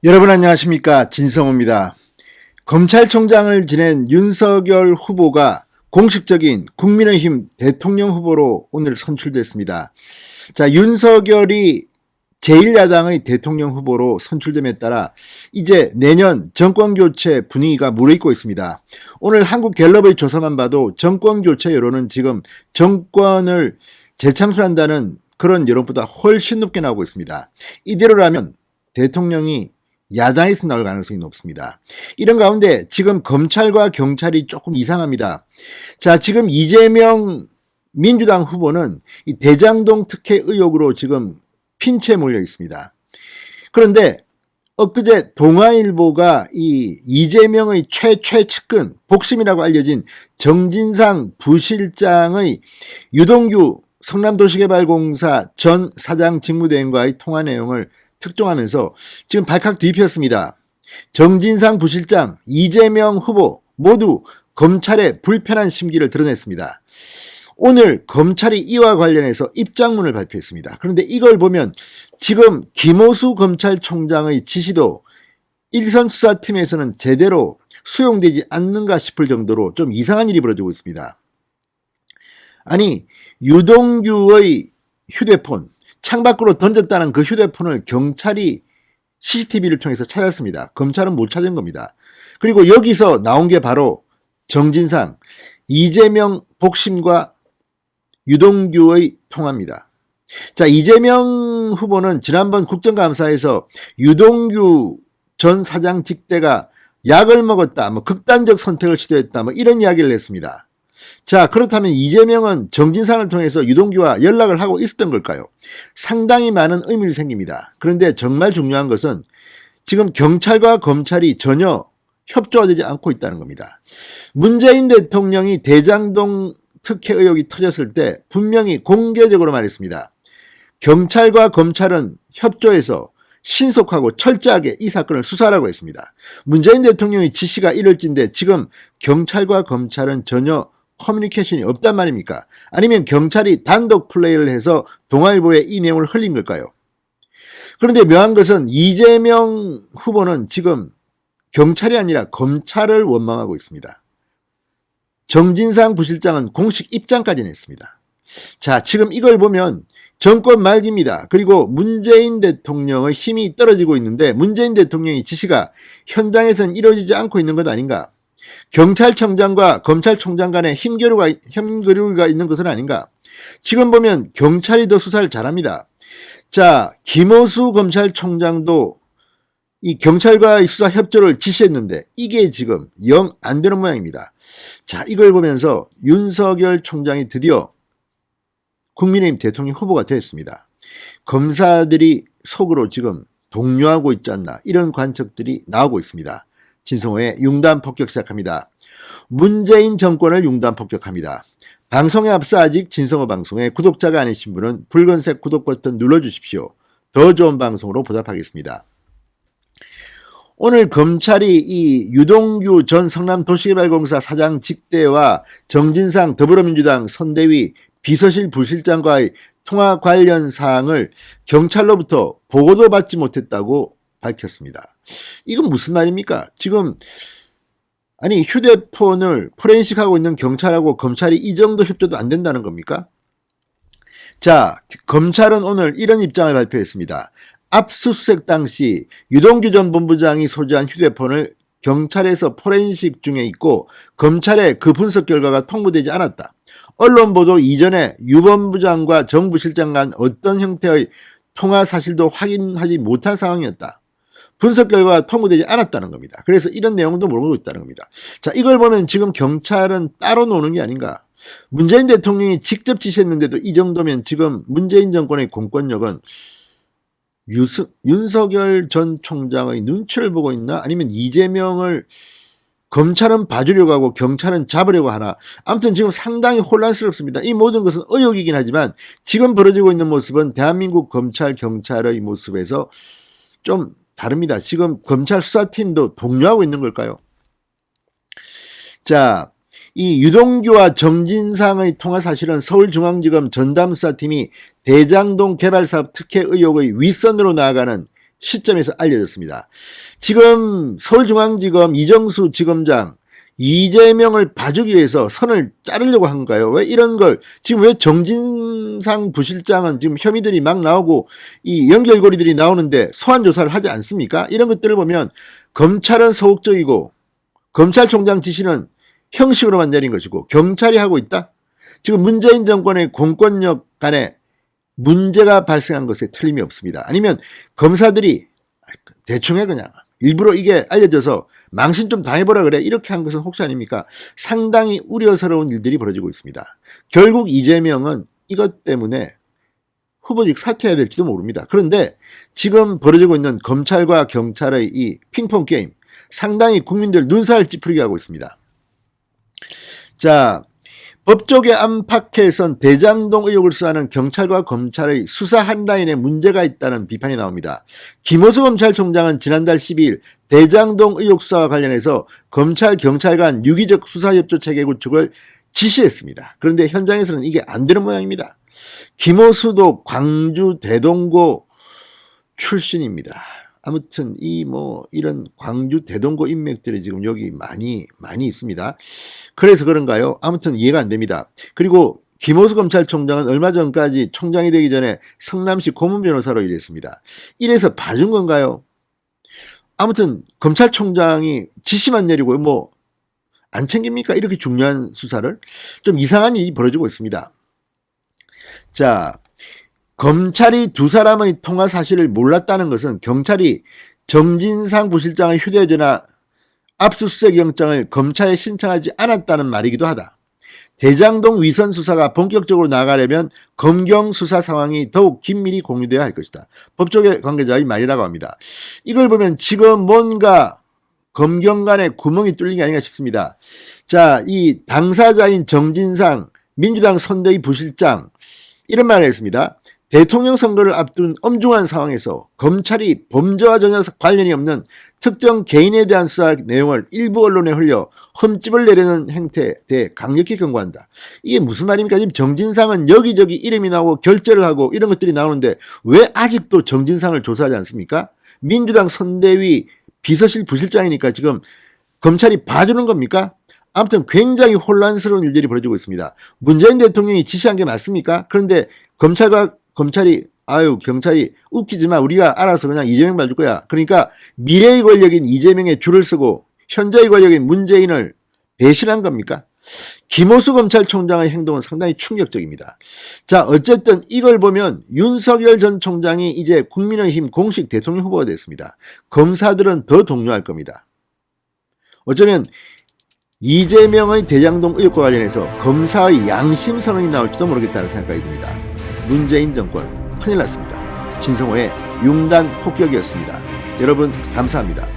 여러분 안녕하십니까, 진성호입니다. 검찰총장을 지낸 윤석열 후보가 공식적인 국민의힘 대통령 후보로 오늘 선출됐습니다. 자, 윤석열이 제1야당의 대통령 후보로 선출됨에 따라 이제 내년 정권교체 분위기가 무르익고 있습니다. 오늘 한국갤럽의 조사만 봐도 정권교체 여론은 지금 정권을 재창출한다는 그런 여론보다 훨씬 높게 나오고 있습니다. 이대로라면 대통령이 야당에서 나올 가능성이 높습니다. 이런 가운데 지금 검찰과 경찰이 조금 이상합니다. 자, 지금 이재명 민주당 후보는 이 대장동 특혜 의혹으로 지금 핀체에 몰려 있습니다. 그런데 엊그제 동아일보가 이 이재명의 최측근 복심이라고 알려진 정진상 부실장의 유동규 성남도시개발공사 전 사장 직무대행과의 통화 내용을 특종하면서 지금 발칵 뒤집혔습니다. 정진상 부실장, 이재명 후보 모두 검찰의 불편한 심기를 드러냈습니다. 오늘 검찰이 이와 관련해서 입장문을 발표했습니다. 그런데 이걸 보면 지금 김호수 검찰총장의 지시도 일선 수사팀에서는 제대로 수용되지 않는가 싶을 정도로 좀 이상한 일이 벌어지고 있습니다. 아니, 유동규의 휴대폰, 창밖으로 던졌다는 그 휴대폰을 경찰이 CCTV를 통해서 찾았습니다. 검찰은 못 찾은 겁니다. 그리고 여기서 나온 게 바로 정진상, 이재명 복심과 유동규의 통화입니다. 자, 이재명 후보는 지난번 국정감사에서 유동규 전 사장 직대가 약을 먹었다, 극단적 선택을 시도했다, 이런 이야기를 했습니다. 자, 그렇다면 이재명은 정진상을 통해서 유동규와 연락을 하고 있었던 걸까요? 상당히 많은 의문이 생깁니다. 그런데 정말 중요한 것은 지금 경찰과 검찰이 전혀 협조가 되지 않고 있다는 겁니다. 문재인 대통령이 대장동 특혜 의혹이 터졌을 때 분명히 공개적으로 말했습니다. 경찰과 검찰은 협조해서 신속하고 철저하게 이 사건을 수사하라고 했습니다. 문재인 대통령의 지시가 이럴진데 지금 경찰과 검찰은 전혀 커뮤니케이션이 없단 말입니까? 아니면 경찰이 단독 플레이를 해서 동아일보에 이 내용을 흘린 걸까요? 그런데 묘한 것은 이재명 후보는 지금 경찰이 아니라 검찰을 원망하고 있습니다. 정진상 부실장은 공식 입장까지 냈습니다. 자, 지금 이걸 보면 정권 말기입니다. 그리고 문재인 대통령의 힘이 떨어지고 있는데 문재인 대통령의 지시가 현장에서는 이루어지지 않고 있는 것 아닌가? 경찰청장과 검찰총장 간에 힘겨루기가 있는 것은 아닌가? 지금 보면 경찰이 더 수사를 잘합니다. 자, 김호수 검찰총장도 이 경찰과의 수사 협조를 지시했는데 이게 지금 영 안 되는 모양입니다. 자, 이걸 보면서 윤석열 총장이 드디어 국민의힘 대통령 후보가 됐습니다. 검사들이 속으로 지금 동요하고 있지 않나, 이런 관측들이 나오고 있습니다. 진성호의 융단 폭격 시작합니다. 문재인 정권을 융단 폭격합니다. 방송에 앞서 아직 진성호 방송에 구독자가 아니신 분은 붉은색 구독 버튼 눌러주십시오. 더 좋은 방송으로 보답하겠습니다. 오늘 검찰이 이 유동규 전 성남도시개발공사 사장 직대와 정진상 더불어민주당 선대위 비서실 부실장과의 통화 관련 사항을 경찰로부터 보고도 받지 못했다고 밝혔습니다. 이건 무슨 말입니까? 지금 아니 휴대폰을 포렌식하고 있는 경찰하고 검찰이 이 정도 협조도 안 된다는 겁니까? 자, 검찰은 오늘 이런 입장을 발표했습니다. 압수수색 당시 유동규 전 본부장이 소지한 휴대폰을 경찰에서 포렌식 중에 있고 검찰에 그 분석 결과가 통보되지 않았다. 언론 보도 이전에 유 본부장과 정 부실장 간 어떤 형태의 통화 사실도 확인하지 못한 상황이었다. 분석 결과가 통보되지 않았다는 겁니다. 그래서 이런 내용도 모르고 있다는 겁니다. 자, 이걸 보면 지금 경찰은 따로 노는 게 아닌가. 문재인 대통령이 직접 지시했는데도 이 정도면 지금 문재인 정권의 공권력은 윤석열 전 총장의 눈치를 보고 있나? 아니면 이재명을 검찰은 봐주려고 하고 경찰은 잡으려고 하나? 아무튼 지금 상당히 혼란스럽습니다. 이 모든 것은 의혹이긴 하지만 지금 벌어지고 있는 모습은 대한민국 검찰, 경찰의 모습에서 좀 다릅니다. 지금 검찰 수사팀도 동요하고 있는 걸까요? 자, 이 유동규와 정진상의 통화 사실은 서울중앙지검 전담수사팀이 대장동 개발사업 특혜 의혹의 윗선으로 나아가는 시점에서 알려졌습니다. 지금 서울중앙지검 이정수 지검장 이재명을 봐주기 위해서 선을 자르려고 한 건가요? 왜 이런 걸 지금 왜 정진상 부실장은 지금 혐의들이 막 나오고 이 연결고리들이 나오는데 소환 조사를 하지 않습니까? 이런 것들을 보면 검찰은 소극적이고 검찰총장 지시는 형식으로만 내린 것이고 경찰이 하고 있다? 지금 문재인 정권의 공권력 간에 문제가 발생한 것에 틀림이 없습니다. 아니면 검사들이 대충 해 그냥 일부러 이게 알려져서 망신 좀 당해보라 그래 이렇게 한 것은 혹시 아닙니까? 상당히 우려스러운 일들이 벌어지고 있습니다. 결국 이재명은 이것 때문에 후보직 사퇴해야 될지도 모릅니다. 그런데 지금 벌어지고 있는 검찰과 경찰의 이 핑퐁 게임 상당히 국민들 눈살을 찌푸리게 하고 있습니다. 자, 법조계 안팎에선 대장동 의혹을 수사하는 경찰과 검찰의 수사 한 라인에 문제가 있다는 비판이 나옵니다. 김호수 검찰총장은 지난달 12일 대장동 의혹 수사와 관련해서 검찰, 경찰 간 유기적 수사협조 체계 구축을 지시했습니다. 그런데 현장에서는 이게 안 되는 모양입니다. 김호수도 광주 대동고 출신입니다. 아무튼 이런 광주 대동고 인맥들이 지금 여기 많이 있습니다. 그래서 그런가요? 아무튼 이해가 안 됩니다. 그리고 김호수 검찰총장은 얼마 전까지 총장이 되기 전에 성남시 고문 변호사로 일했습니다. 이래서 봐준 건가요? 아무튼 검찰총장이 지시만 내리고 뭐 안 챙깁니까? 이렇게 중요한 수사를 좀 이상한 일이 벌어지고 있습니다. 자, 검찰이 두 사람의 통화 사실을 몰랐다는 것은 경찰이 정진상 부실장의 휴대전화 압수수색 영장을 검찰에 신청하지 않았다는 말이기도 하다. 대장동 위선 수사가 본격적으로 나가려면 검경 수사 상황이 더욱 긴밀히 공유되어야 할 것이다. 법조계 관계자의 말이라고 합니다. 이걸 보면 지금 뭔가 검경 간에 구멍이 뚫린 게 아닌가 싶습니다. 자, 이 당사자인 정진상 민주당 선대위 부실장 이런 말을 했습니다. 대통령 선거를 앞둔 엄중한 상황에서 검찰이 범죄와 전혀 관련이 없는 특정 개인에 대한 수사 내용을 일부 언론에 흘려 흠집을 내려는 행태에 대해 강력히 경고한다. 이게 무슨 말입니까? 지금 정진상은 여기저기 이름이 나오고 결재를 하고 이런 것들이 나오는데 왜 아직도 정진상을 조사하지 않습니까? 민주당 선대위 비서실 부실장이니까 지금 검찰이 봐주는 겁니까? 아무튼 굉장히 혼란스러운 일들이 벌어지고 있습니다. 문재인 대통령이 지시한 게 맞습니까? 그런데 검찰이 경찰이 웃기지 마. 우리가 알아서 그냥 이재명 봐줄 거야. 그러니까 미래의 권력인 이재명의 줄을 서고 현재의 권력인 문재인을 배신한 겁니까? 김호수 검찰총장의 행동은 상당히 충격적입니다. 자, 어쨌든 이걸 보면 윤석열 전 총장이 이제 국민의힘 공식 대통령 후보가 됐습니다. 검사들은 더 동요할 겁니다. 어쩌면 이재명의 대장동 의혹과 관련해서 검사의 양심 선언이 나올지도 모르겠다는 생각이 듭니다. 문재인 정권 큰일 났습니다. 진성호의 융단 폭격이었습니다. 여러분 감사합니다.